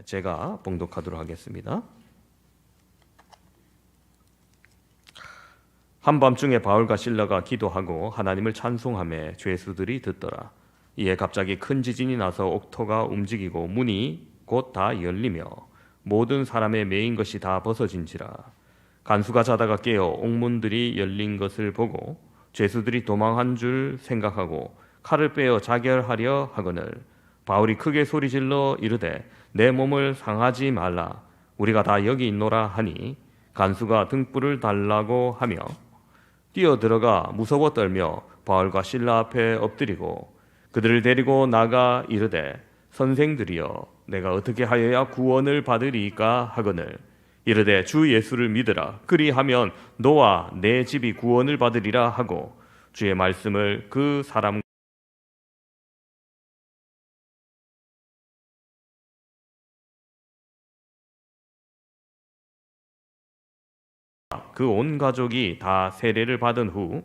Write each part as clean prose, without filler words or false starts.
제가 봉독하도록 하겠습니다. 한밤중에 바울과 실라가 기도하고 하나님을 찬송하며 죄수들이 듣더라. 이에 갑자기 큰 지진이 나서 옥토가 움직이고 문이 곧 다 열리며 모든 사람의 매인 것이 다 벗어진지라. 간수가 자다가 깨어 옥문들이 열린 것을 보고 죄수들이 도망한 줄 생각하고 칼을 빼어 자결하려 하거늘 바울이 크게 소리질러 이르되 내 몸을 상하지 말라. 우리가 다 여기 있노라 하니 간수가 등불을 달라고 하며 뛰어들어가 무서워 떨며 바울과 실라 앞에 엎드리고 그들을 데리고 나가 이르되 선생들이여 내가 어떻게 하여야 구원을 받으리까 하거늘 이르되 주 예수를 믿으라. 그리하면 너와 내 집이 구원을 받으리라 하고 주의 말씀을 그 사람 그 온 가족이 다 세례를 받은 후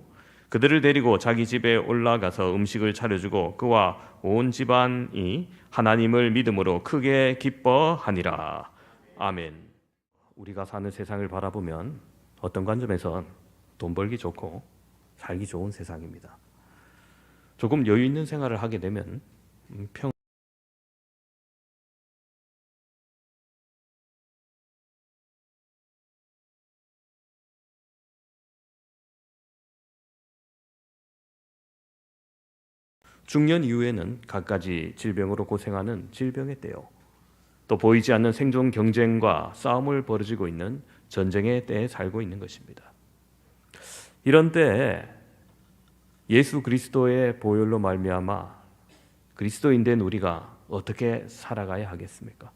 그들을 데리고 자기 집에 올라가서 음식을 차려주고 그와 온 집안이 하나님을 믿음으로 크게 기뻐하니라. 아멘. 우리가 사는 세상을 바라보면 어떤 관점에선 돈 벌기 좋고 살기 좋은 세상입니다. 조금 여유 있는 생활을 하게 되면 중년 이후에는 갖가지 질병으로 고생하는 질병의 때요. 또 보이지 않는 생존 경쟁과 싸움을 벌어지고 있는 전쟁의 때에 살고 있는 것입니다. 이런 때에 예수 그리스도의 보혈로 말미암아 그리스도인 된 우리가 어떻게 살아가야 하겠습니까?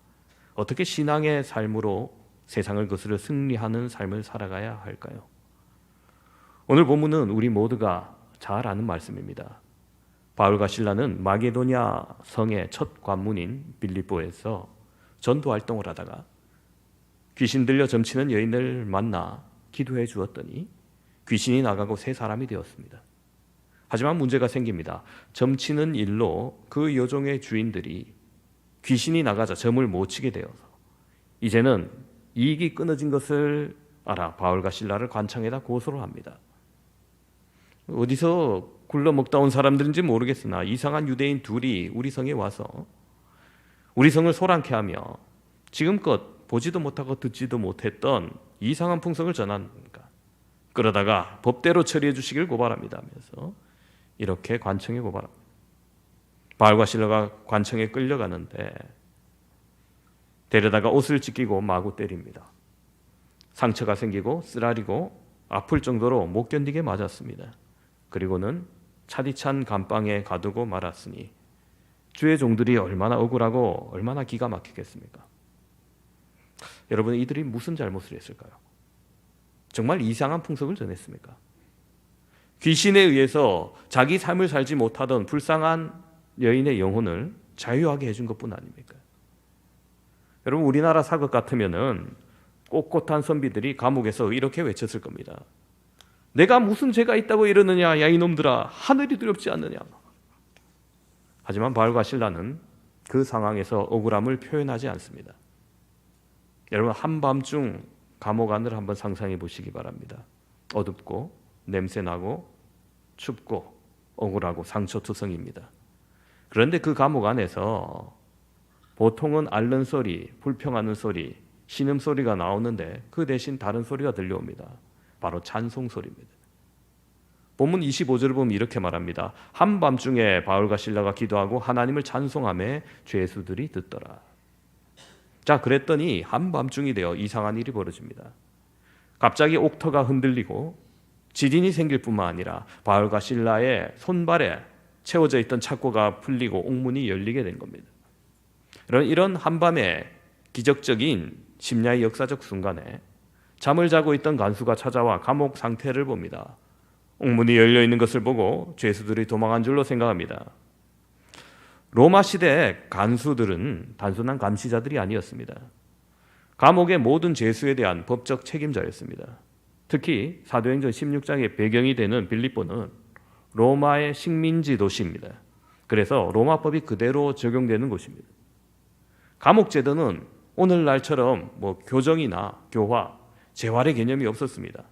어떻게 신앙의 삶으로 세상을 거스려 승리하는 삶을 살아가야 할까요? 오늘 본문은 우리 모두가 잘 아는 말씀입니다. 바울과 실라는 마게도냐 성의 첫 관문인 빌립보에서 전도 활동을 하다가 귀신 들려 점치는 여인을 만나 기도해 주었더니 귀신이 나가고 새 사람이 되었습니다. 하지만 문제가 생깁니다. 점치는 일로 그 여종의 주인들이 귀신이 나가자 점을 못 치게 되어서 이제는 이익이 끊어진 것을 알아 바울과 실라를 관청에다 고소를 합니다. 어디서 굴러먹다 온 사람들인지 모르겠으나 이상한 유대인 둘이 우리 성에 와서 우리 성을 소란케 하며 지금껏 보지도 못하고 듣지도 못했던 이상한 풍성을 전하니까 그러다가 법대로 처리해 주시길 고발합니다 하면서 이렇게 관청에 고발합니다. 바울과 실라가 관청에 끌려가는데 데려다가 옷을 찢기고 마구 때립니다. 상처가 생기고 쓰라리고 아플 정도로 못 견디게 맞았습니다. 그리고는 차디찬 감방에 가두고 말았으니 주의 종들이 얼마나 억울하고 얼마나 기가 막히겠습니까? 여러분, 이들이 무슨 잘못을 했을까요? 정말 이상한 풍속을 전했습니까? 귀신에 의해서 자기 삶을 살지 못하던 불쌍한 여인의 영혼을 자유하게 해준 것뿐 아닙니까? 여러분, 우리나라 사극 같으면은 꼿꼿한 선비들이 감옥에서 이렇게 외쳤을 겁니다. 내가 무슨 죄가 있다고 이러느냐, 야 이놈들아, 하늘이 두렵지 않느냐. 하지만 바울과 실라는 그 상황에서 억울함을 표현하지 않습니다. 여러분, 한밤중 감옥 안을 한번 상상해 보시기 바랍니다. 어둡고 냄새나고 춥고 억울하고 상처투성입니다. 그런데 그 감옥 안에서 보통은 앓는 소리, 불평하는 소리, 신음소리가 나오는데 그 대신 다른 소리가 들려옵니다. 바로 찬송 소리입니다. 본문 25절을 보면 이렇게 말합니다. 한밤중에 바울과 실라가 기도하고 하나님을 찬송하며 죄수들이 듣더라. 자, 그랬더니 한밤중이 되어 이상한 일이 벌어집니다. 갑자기 옥터가 흔들리고 지진이 생길 뿐만 아니라 바울과 실라의 손발에 채워져 있던 착고가 풀리고 옥문이 열리게 된 겁니다. 이런 한밤의 기적적인 심야의 역사적 순간에 잠을 자고 있던 간수가 찾아와 감옥 상태를 봅니다. 옥문이 열려 있는 것을 보고 죄수들이 도망한 줄로 생각합니다. 로마 시대 간수들은 단순한 감시자들이 아니었습니다. 감옥의 모든 죄수에 대한 법적 책임자였습니다. 특히 사도행전 16장의 배경이 되는 빌립보는 로마의 식민지 도시입니다. 그래서 로마법이 그대로 적용되는 곳입니다. 감옥 제도는 오늘날처럼 교정이나 교화, 재활의 개념이 없었습니다.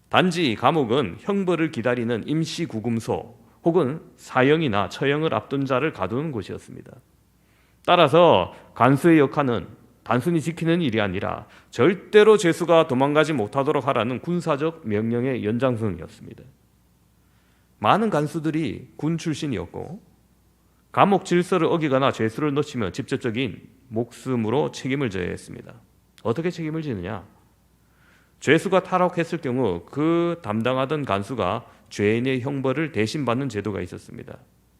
단지 감옥은 형벌을 기다리는 임시 구금소 혹은 사형이나 처형을 앞둔 자를 가두는 곳이었습니다. 따라서 간수의 역할은 단순히 지키는 일이 아니라 절대로 죄수가 도망가지 못하도록 하라는 군사적 명령의 연장선이었습니다. 많은 간수들이 군 출신이었고 감옥 질서를 어기거나 죄수를 놓치면 직접적인 목숨으로 책임을 져야 했습니다. 어떻게 책임을 지느냐? 죄수가 탈옥했을 경우 그 담당하던 간수가 죄인의 형벌을 대신 받는 제도가 있었습니다.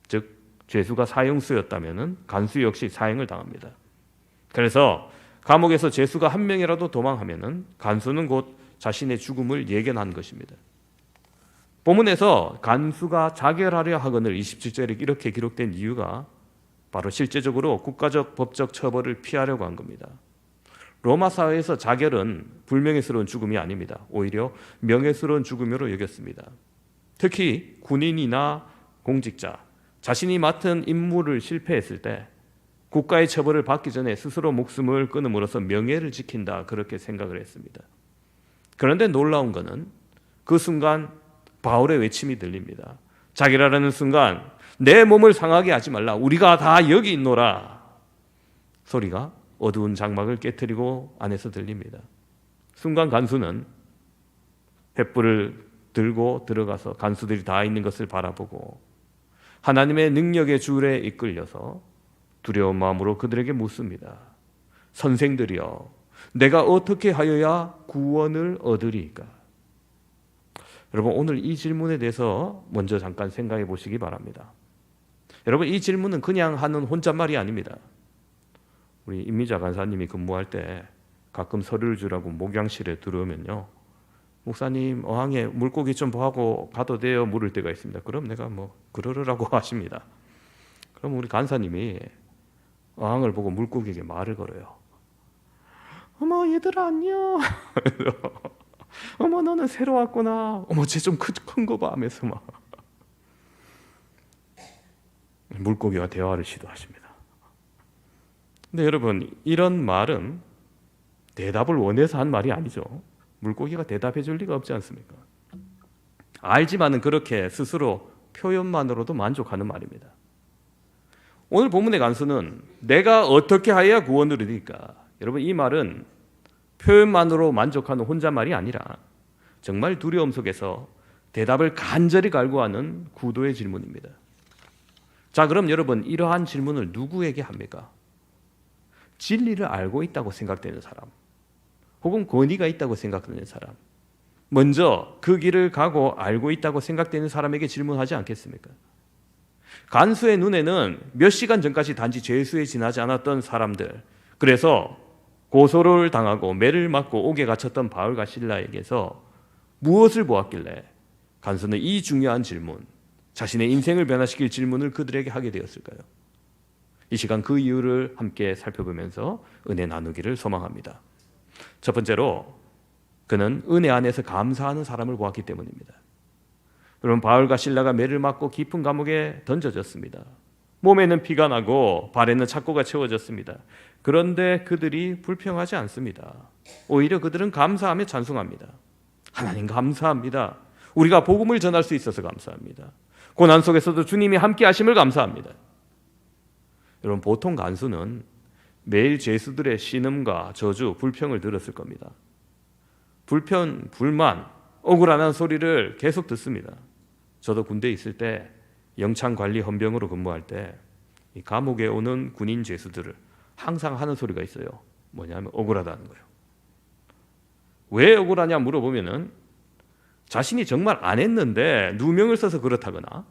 즉 죄수가 사형수였다면 간수 역시 사형을 당합니다. 그래서 감옥에서 죄수가 한 명이라도 도망하면 간수는 곧 자신의 죽음을 예견한 것입니다. 본문에서 간수가 자결하려 하거늘 27절에 이렇게 기록된 이유가 바로 실제적으로 국가적 법적 처벌을 피하려고 한 겁니다. 로마 사회에서 자결은 불명예스러운 죽음이 아닙니다. 오히려 명예스러운 죽음으로 여겼습니다. 특히 군인이나 공직자, 자신이 맡은 임무를 실패했을 때 국가의 처벌을 받기 전에 스스로 목숨을 끊음으로써 명예를 지킨다, 그렇게 생각을 했습니다. 그런데 놀라운 것은 그 순간 바울의 외침이 들립니다. 자결하라는 순간 내 몸을 상하게 하지 말라, 우리가 다 여기 있노라 소리가 어두운 장막을 깨트리고 안에서 들립니다. 순간 간수는 횃불을 들고 들어가서 간수들이 다 있는 것을 바라보고 하나님의 능력의 줄에 이끌려서 두려운 마음으로 그들에게 묻습니다. 선생들이여, 내가 어떻게 하여야 구원을 얻으리까? 여러분, 오늘 이 질문에 대해서 먼저 잠깐 생각해 보시기 바랍니다. 여러분, 이 질문은 그냥 하는 혼잣말이 아닙니다. 우리 임미자 간사님이 근무할 때 가끔 서류를 주라고 목양실에 들어오면요, 목사님 어항에 물고기 좀 보고 가도 돼요? 물을 때가 있습니다. 그럼 내가 그러라고 하십니다. 그럼 우리 간사님이 어항을 보고 물고기에게 말을 걸어요. 어머 얘들아 안녕. 어머 너는 새로 왔구나. 어머 쟤 좀 큰 거 봐 하면서 막 물고기와 대화를 시도하십니다. 근데 여러분, 이런 말은 대답을 원해서 한 말이 아니죠. 물고기가 대답해 줄 리가 없지 않습니까? 알지만은 그렇게 스스로 표현만으로도 만족하는 말입니다. 오늘 본문의 간수는 내가 어떻게 하여야 구원을 얻으리까? 여러분, 이 말은 표현만으로 만족하는 혼잣말이 아니라 정말 두려움 속에서 대답을 간절히 갈구하는 구도의 질문입니다. 자, 그럼 여러분, 이러한 질문을 누구에게 합니까? 진리를 알고 있다고 생각되는 사람, 혹은 권위가 있다고 생각되는 사람, 먼저 그 길을 가고 알고 있다고 생각되는 사람에게 질문하지 않겠습니까? 간수의 눈에는 몇 시간 전까지 단지 죄수에 지나지 않았던 사람들, 그래서 고소를 당하고 매를 맞고 옥에 갇혔던 바울과 실라에게서 무엇을 보았길래 간수는 이 중요한 질문, 자신의 인생을 변화시킬 질문을 그들에게 하게 되었을까요? 이 시간 그 이유를 함께 살펴보면서 은혜 나누기를 소망합니다. 첫 번째로, 그는 은혜 안에서 감사하는 사람을 보았기 때문입니다. 여러분, 바울과 실라가 매를 맞고 깊은 감옥에 던져졌습니다. 몸에는 피가 나고 발에는 착고가 채워졌습니다. 그런데 그들이 불평하지 않습니다. 오히려 그들은 감사하며 찬송합니다. 하나님 감사합니다. 우리가 복음을 전할 수 있어서 감사합니다. 고난 속에서도 주님이 함께 하심을 감사합니다. 여러분, 보통 간수는 매일 죄수들의 신음과 저주, 불평을 들었을 겁니다. 불편, 불만, 억울하다는 소리를 계속 듣습니다. 저도 군대에 있을 때 영창관리 헌병으로 근무할 때 이 감옥에 오는 군인 죄수들을 항상 하는 소리가 있어요. 뭐냐면 억울하다는 거예요. 왜 억울하냐 물어보면은 자신이 정말 안 했는데 누명을 써서 그렇다거나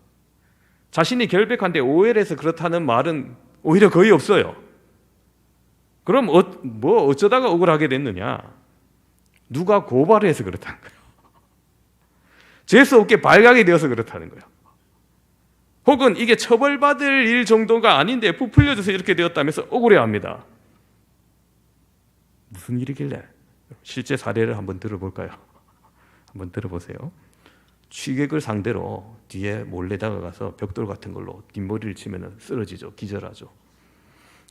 자신이 결백한데 오해를 해서 그렇다는 말은 오히려 거의 없어요. 그럼 어쩌다가 억울하게 됐느냐? 누가 고발을 해서 그렇다는 거예요. 재수 없게 발각이 되어서 그렇다는 거예요. 혹은 이게 처벌받을 일 정도가 아닌데 부풀려져서 이렇게 되었다면서 억울해합니다. 무슨 일이길래? 실제 사례를 한번 들어볼까요? 한번 들어보세요. 취객을 상대로 뒤에 몰래 다가가서 벽돌 같은 걸로 뒷머리를 치면 쓰러지죠. 기절하죠.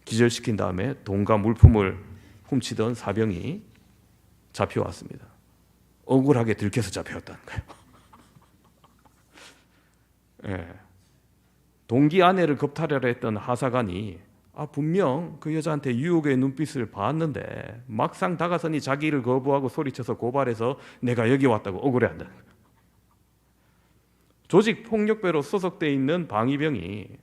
기절시킨 다음에 돈과 물품을 훔치던 사병이 잡혀왔습니다. 억울하게 들켜서 잡혀왔다는 거예요. 예. 동기 아내를 겁탈하려 했던 하사관이 분명 그 여자한테 유혹의 눈빛을 봤는데 막상 다가서니 자기를 거부하고 소리쳐서 고발해서 내가 여기 왔다고 억울해한다는 거예요. 조직 폭력배로 소속돼 있는 방위병이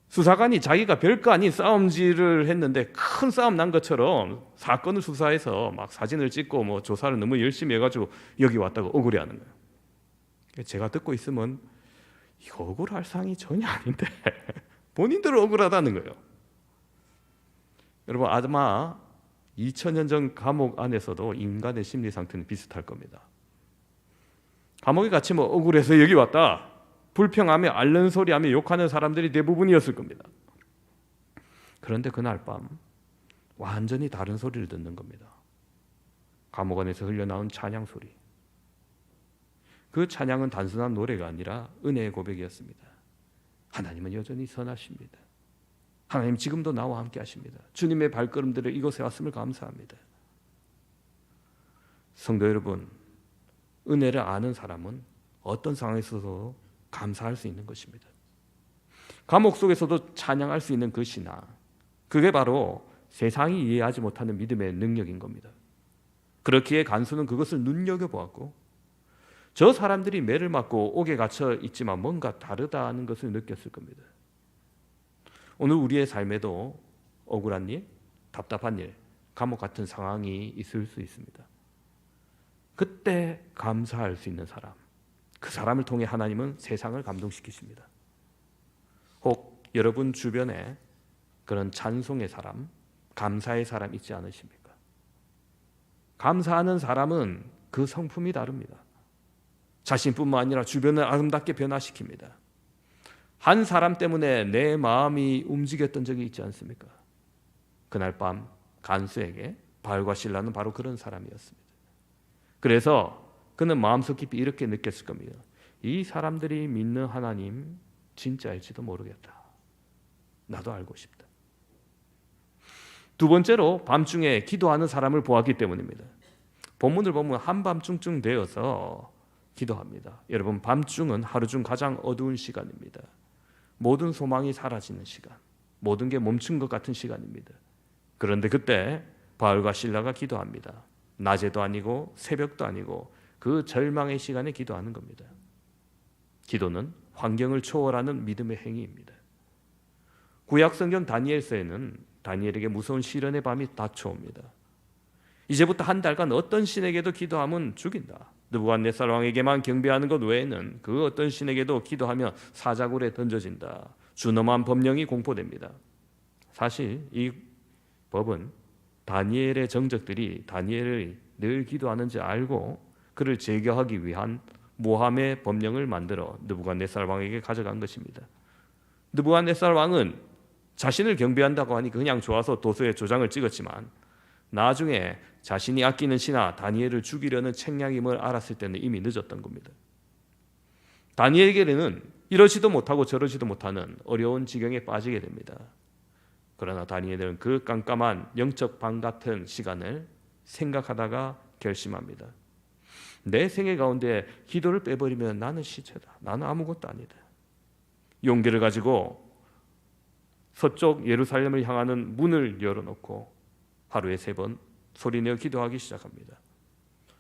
수사관이 자기가 별거 아닌 싸움질을 했는데 큰 싸움 난 것처럼 사건을 수사해서 막 사진을 찍고 뭐 조사를 너무 열심히 해가지고 여기 왔다고 억울해하는 거예요. 제가 듣고 있으면 이거 억울할 상이 전혀 아닌데 본인들은 억울하다는 거예요. 여러분 아마 2000년 전 감옥 안에서도 인간의 심리 상태는 비슷할 겁니다. 감옥에 갇히면 억울해서 여기 왔다, 불평하며 앓는 소리하며 욕하는 사람들이 대부분이었을 겁니다. 그런데 그날 밤 완전히 다른 소리를 듣는 겁니다. 감옥 안에서 흘러나온 찬양 소리. 그 찬양은 단순한 노래가 아니라 은혜의 고백이었습니다. 하나님은 여전히 선하십니다. 하나님 지금도 나와 함께 하십니다. 주님의 발걸음들을 이곳에 왔음을 감사합니다. 성도 여러분, 은혜를 아는 사람은 어떤 상황에서도 감사할 수 있는 것입니다. 감옥 속에서도 찬양할 수 있는 그 신앙, 그게 바로 세상이 이해하지 못하는 믿음의 능력인 겁니다. 그렇기에 간수는 그것을 눈여겨보았고 저 사람들이 매를 맞고 옥에 갇혀 있지만 뭔가 다르다는 것을 느꼈을 겁니다. 오늘 우리의 삶에도 억울한 일, 답답한 일, 감옥 같은 상황이 있을 수 있습니다. 그때 감사할 수 있는 사람, 그 사람을 통해 하나님은 세상을 감동시키십니다. 혹 여러분 주변에 그런 찬송의 사람, 감사의 사람 있지 않으십니까? 감사하는 사람은 그 성품이 다릅니다. 자신뿐만 아니라 주변을 아름답게 변화시킵니다. 한 사람 때문에 내 마음이 움직였던 적이 있지 않습니까? 그날 밤 간수에게 바울과 실라는 바로 그런 사람이었습니다. 그래서 그는 마음속 깊이 이렇게 느꼈을 겁니다. 이 사람들이 믿는 하나님 진짜일지도 모르겠다. 나도 알고 싶다. 두 번째로 밤중에 기도하는 사람을 보았기 때문입니다. 본문을 보면 한밤중쯤 되어서 기도합니다. 여러분, 밤중은 하루 중 가장 어두운 시간입니다. 모든 소망이 사라지는 시간, 모든 게 멈춘 것 같은 시간입니다. 그런데 그때 바울과 실라가 기도합니다. 낮에도 아니고 새벽도 아니고 그 절망의 시간에 기도하는 겁니다. 기도는 환경을 초월하는 믿음의 행위입니다. 구약 성경 다니엘서에는 다니엘에게 무서운 시련의 밤이 닥쳐옵니다. 이제부터 한 달간 어떤 신에게도 기도하면 죽인다. 느부갓네살 왕에게만 경배하는 것 외에는 그 어떤 신에게도 기도하면 사자굴에 던져진다. 준엄한 법령이 공포됩니다. 사실 이 법은 다니엘의 정적들이 다니엘을 늘 기도하는지 알고 그를 제거하기 위한 모함의 법령을 만들어 느부갓네살 왕에게 가져간 것입니다. 느부갓네살 왕은 자신을 경배한다고 하니 그냥 좋아서 도서에 조장을 찍었지만 나중에 자신이 아끼는 신하 다니엘을 죽이려는 책략임을 알았을 때는 이미 늦었던 겁니다. 다니엘에게는 이러지도 못하고 저러지도 못하는 어려운 지경에 빠지게 됩니다. 그러나 다니엘은 그 깜깜한 영적 방 같은 시간을 생각하다가 결심합니다. 내 생애 가운데 기도를 빼버리면 나는 시체다. 나는 아무것도 아니다. 용기를 가지고 서쪽 예루살렘을 향하는 문을 열어놓고 하루에 3번 소리내어 기도하기 시작합니다.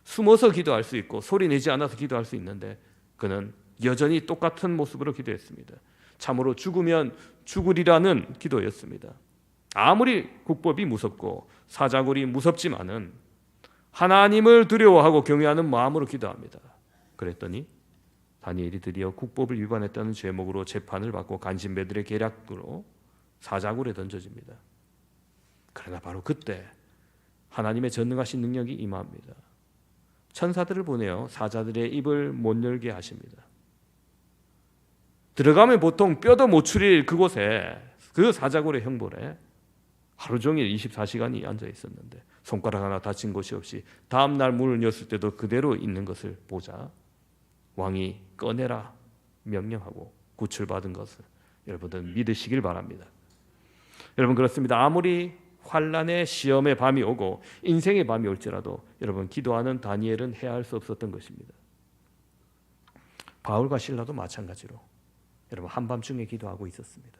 숨어서 기도할 수 있고 소리내지 않아서 기도할 수 있는데 그는 여전히 똑같은 모습으로 기도했습니다. 참으로 죽으면 죽으리라는 기도였습니다. 아무리 국법이 무섭고 사자굴이 무섭지만은 하나님을 두려워하고 경외하는 마음으로 기도합니다. 그랬더니 다니엘이 드디어 국법을 위반했다는 죄목으로 재판을 받고 간신배들의 계략으로 사자굴에 던져집니다. 그러나 바로 그때 하나님의 전능하신 능력이 임합니다. 천사들을 보내어 사자들의 입을 못 열게 하십니다. 들어가면 보통 뼈도 못 추릴 그곳에 그 사자굴의 형벌에 하루 종일 24시간이 앉아 있었는데 손가락 하나 다친 곳이 없이 다음 날 문을 열었을 때도 그대로 있는 것을 보자 왕이 꺼내라 명령하고 구출받은 것을 여러분들 믿으시길 바랍니다. 여러분 그렇습니다. 아무리 환난의 시험의 밤이 오고 인생의 밤이 올지라도 여러분 기도하는 다니엘은 해야 할 수 없었던 것입니다. 바울과 실라도 마찬가지로 여러분 한밤중에 기도하고 있었습니다.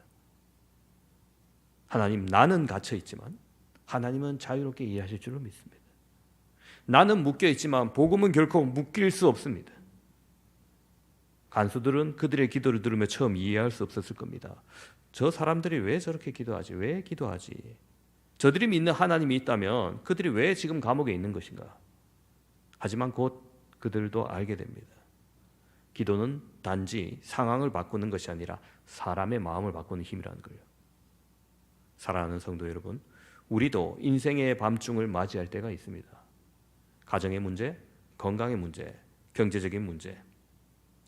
하나님, 나는 갇혀 있지만 하나님은 자유롭게 이해하실 줄로 믿습니다. 나는 묶여 있지만 복음은 결코 묶일 수 없습니다. 간수들은 그들의 기도를 들으며 처음 이해할 수 없었을 겁니다. 저 사람들이 왜 저렇게 기도하지? 왜 기도하지? 저들이 믿는 하나님이 있다면 그들이 왜 지금 감옥에 있는 것인가? 하지만 곧 그들도 알게 됩니다. 기도는 단지 상황을 바꾸는 것이 아니라 사람의 마음을 바꾸는 힘이라는 거예요. 사랑하는 성도 여러분, 우리도 인생의 밤중을 맞이할 때가 있습니다. 가정의 문제, 건강의 문제, 경제적인 문제.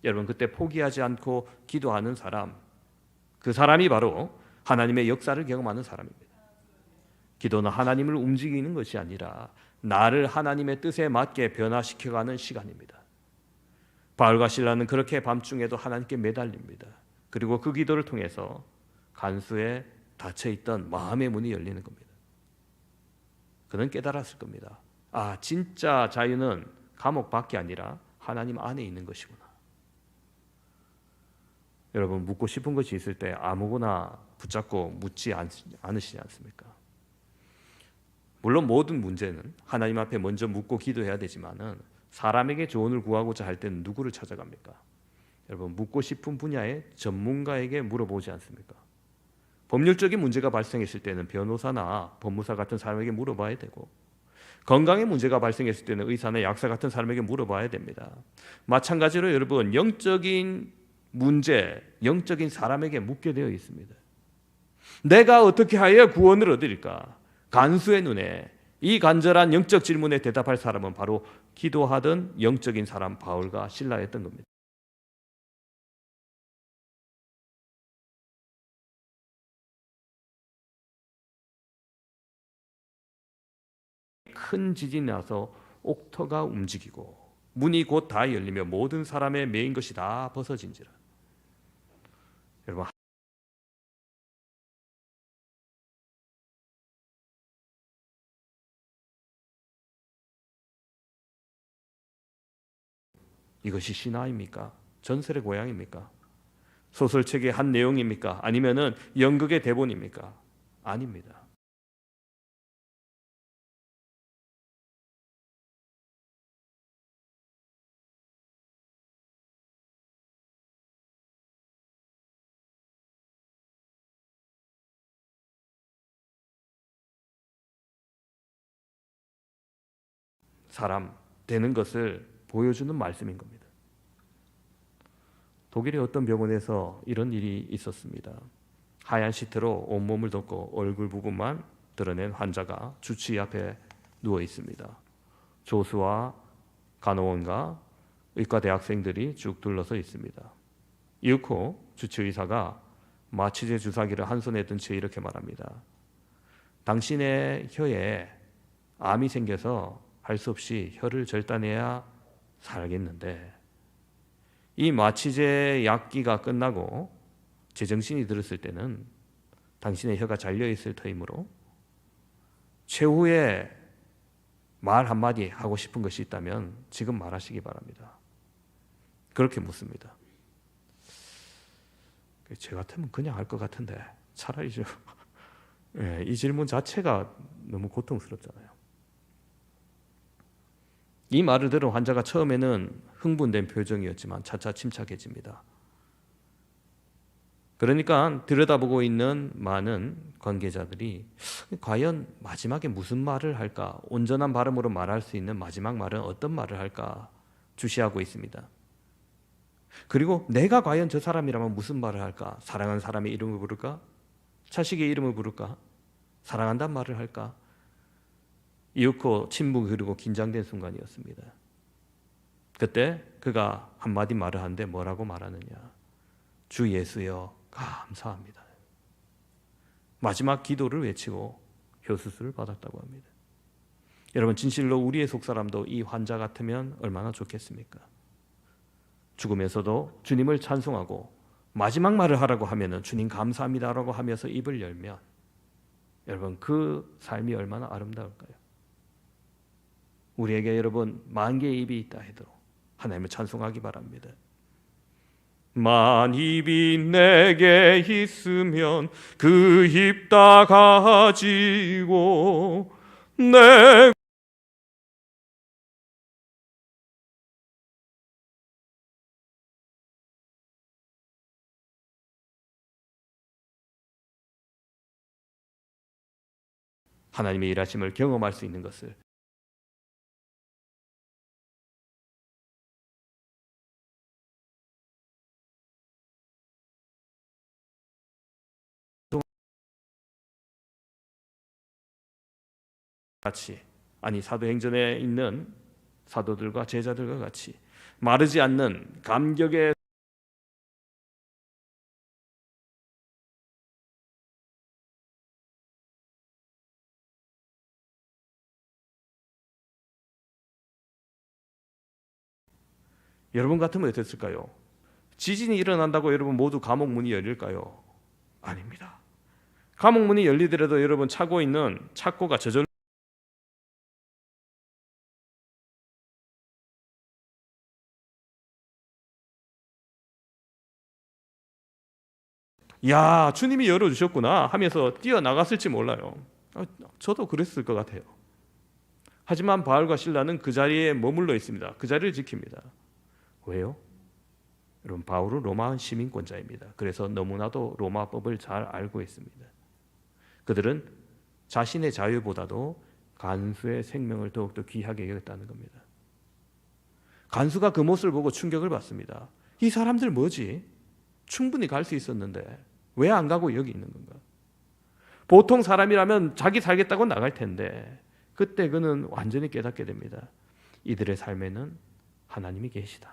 여러분 그때 포기하지 않고 기도하는 사람, 그 사람이 바로 하나님의 역사를 경험하는 사람입니다. 기도는 하나님을 움직이는 것이 아니라 나를 하나님의 뜻에 맞게 변화시켜가는 시간입니다. 바울과 실라는 그렇게 밤중에도 하나님께 매달립니다. 그리고 그 기도를 통해서 간수에 닫혀있던 마음의 문이 열리는 겁니다. 그는 깨달았을 겁니다. 아, 진짜 자유는 감옥 밖이 아니라 하나님 안에 있는 것이구나. 여러분 묻고 싶은 것이 있을 때 아무거나 붙잡고 묻지 않으시지 않습니까? 물론 모든 문제는 하나님 앞에 먼저 묻고 기도해야 되지만은 사람에게 조언을 구하고자 할 때는 누구를 찾아갑니까? 여러분 묻고 싶은 분야의 전문가에게 물어보지 않습니까? 법률적인 문제가 발생했을 때는 변호사나 법무사 같은 사람에게 물어봐야 되고, 건강의 문제가 발생했을 때는 의사나 약사 같은 사람에게 물어봐야 됩니다. 마찬가지로 여러분 영적인 문제, 영적인 사람에게 묻게 되어 있습니다. 내가 어떻게 하여 구원을 얻을까? 간수의 눈에 이 간절한 영적 질문에 대답할 사람은 바로 기도하던 영적인 사람 바울과 실라였던 겁니다. 큰 지진이 나서 옥터가 움직이고 문이 곧 다 열리며 모든 사람의 매인 것이 다 벗어진지라. 여러분 이것이 신화입니까? 전설의 고향입니까? 소설책의 한 내용입니까? 아니면은 연극의 대본입니까? 아닙니다. 사람 되는 것을 보여주는 말씀인 겁니다. 독일의 어떤 병원에서 이런 일이 있었습니다. 하얀 시트로 온몸을 덮고 얼굴 부분만 드러낸 환자가 주치의 앞에 누워 있습니다. 조수와 간호원과 의과 대학생들이 쭉 둘러서 있습니다. 이윽고 주치의사가 마취제 주사기를 한 손에 든 채 이렇게 말합니다. 당신의 혀에 암이 생겨서 할 수 없이 혀를 절단해야 살겠는데 이 마취제 약기가 끝나고 제정신이 들었을 때는 당신의 혀가 잘려있을 터이므로 최후의 말 한마디 하고 싶은 것이 있다면 지금 말하시기 바랍니다. 그렇게 묻습니다. 제 같으면 그냥 할 것 같은데 차라리 이 질문 자체가 너무 고통스럽잖아요. 이 말을 들은 환자가 처음에는 흥분된 표정이었지만 차차 침착해집니다. 그러니까 들여다보고 있는 많은 관계자들이 과연 마지막에 무슨 말을 할까? 온전한 발음으로 말할 수 있는 마지막 말은 어떤 말을 할까? 주시하고 있습니다. 그리고 내가 과연 저 사람이라면 무슨 말을 할까? 사랑하는 사람의 이름을 부를까? 자식의 이름을 부를까? 사랑한다는 말을 할까? 이윽고 침묵이 흐르고 긴장된 순간이었습니다. 그때 그가 한마디 말을 하는데 뭐라고 말하느냐? 주 예수여 감사합니다. 마지막 기도를 외치고 혀수술을 받았다고 합니다. 여러분 진실로 우리의 속사람도 이 환자 같으면 얼마나 좋겠습니까? 죽으면서도 주님을 찬송하고 마지막 말을 하라고 하면은 주님 감사합니다라고 하면서 입을 열면 여러분, 그 삶이 얼마나 아름다울까요? 우리에게 여러분 만 개의 입이 있다 해도 하나님을 찬송하기 바랍니다. 만 입이 내게 있으면 그 입 다 가지고 내 하나님의 일하심을 경험할 수 있는 것을 같이, 아니 사도행전에 있는 사도들과 제자들과 같이 마르지 않는 감격의 여러분 같으면 어땠을까요? 지진이 일어난다고 여러분 모두 감옥 문이 열릴까요? 아닙니다. 감옥 문이 열리더라도 여러분 차고 있는 착고가 저절로 야, 주님이 열어주셨구나 하면서 뛰어나갔을지 몰라요. 저도 그랬을 것 같아요. 하지만 바울과 실라는 그 자리에 머물러 있습니다. 그 자리를 지킵니다. 왜요? 여러분, 바울은 로마 시민권자입니다. 그래서 너무나도 로마법을 잘 알고 있습니다. 그들은 자신의 자유보다도 간수의 생명을 더욱더 귀하게 여겼다는 겁니다. 간수가 그 모습을 보고 충격을 받습니다. 이 사람들 뭐지? 충분히 갈 수 있었는데 왜 안 가고 여기 있는 건가? 보통 사람이라면 자기 살겠다고 나갈 텐데 그때 그는 완전히 깨닫게 됩니다. 이들의 삶에는 하나님이 계시다.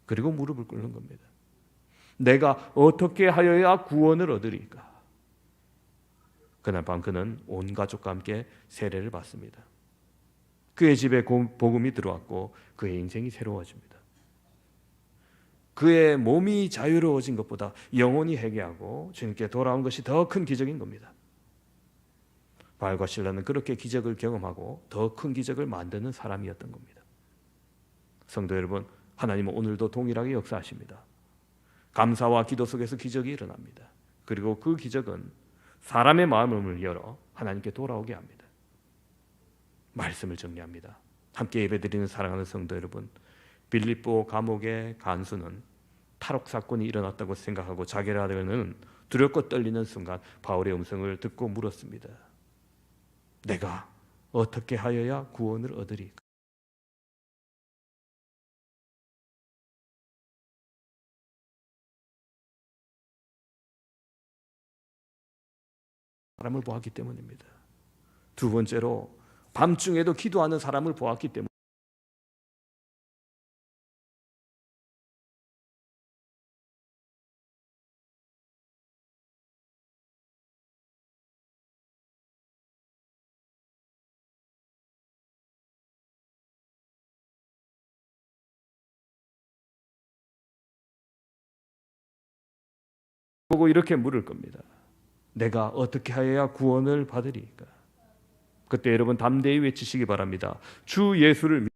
그리고 무릎을 꿇는 겁니다. 내가 어떻게 하여야 구원을 얻으리까? 그날 밤 그는 온 가족과 함께 세례를 받습니다. 그의 집에 복음이 들어왔고 그의 인생이 새로워집니다. 그의 몸이 자유로워진 것보다 영혼이 회개하고 주님께 돌아온 것이 더 큰 기적인 겁니다. 바울과 실라는 그렇게 기적을 경험하고 더 큰 기적을 만드는 사람이었던 겁니다. 성도 여러분, 하나님은 오늘도 동일하게 역사하십니다. 감사와 기도 속에서 기적이 일어납니다. 그리고 그 기적은 사람의 마음을 열어 하나님께 돌아오게 합니다. 말씀을 정리합니다. 함께 예배드리는 사랑하는 성도 여러분, 빌립보 감옥의 간수는 탈옥 사건이 일어났다고 생각하고 자기를 하려는 두렵고 떨리는 순간 바울의 음성을 듣고 물었습니다. 내가 어떻게 하여야 구원을 얻으리까? 사람을 보았기 때문입니다. 두 번째로 밤중에도 기도하는 사람을 보았기 때문에 보고 이렇게 물을 겁니다. 내가 어떻게 하여야 구원을 받으리까? 그때 여러분 담대히 외치시기 바랍니다. 주 예수를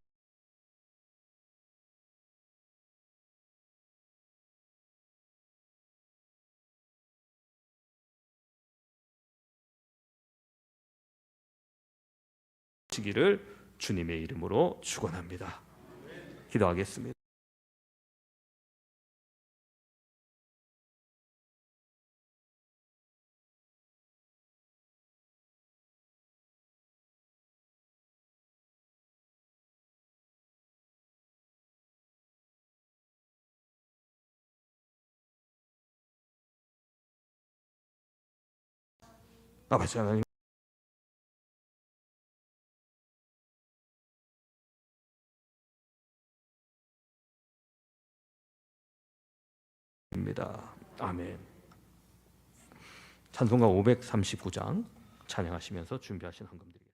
믿으시기를 주님의 이름으로 축원합니다. 기도하겠습니다. 아버지 하나님, 입니다. 아멘. 찬송가 539장 찬양하시면서 준비하신 헌금 드리겠습니다.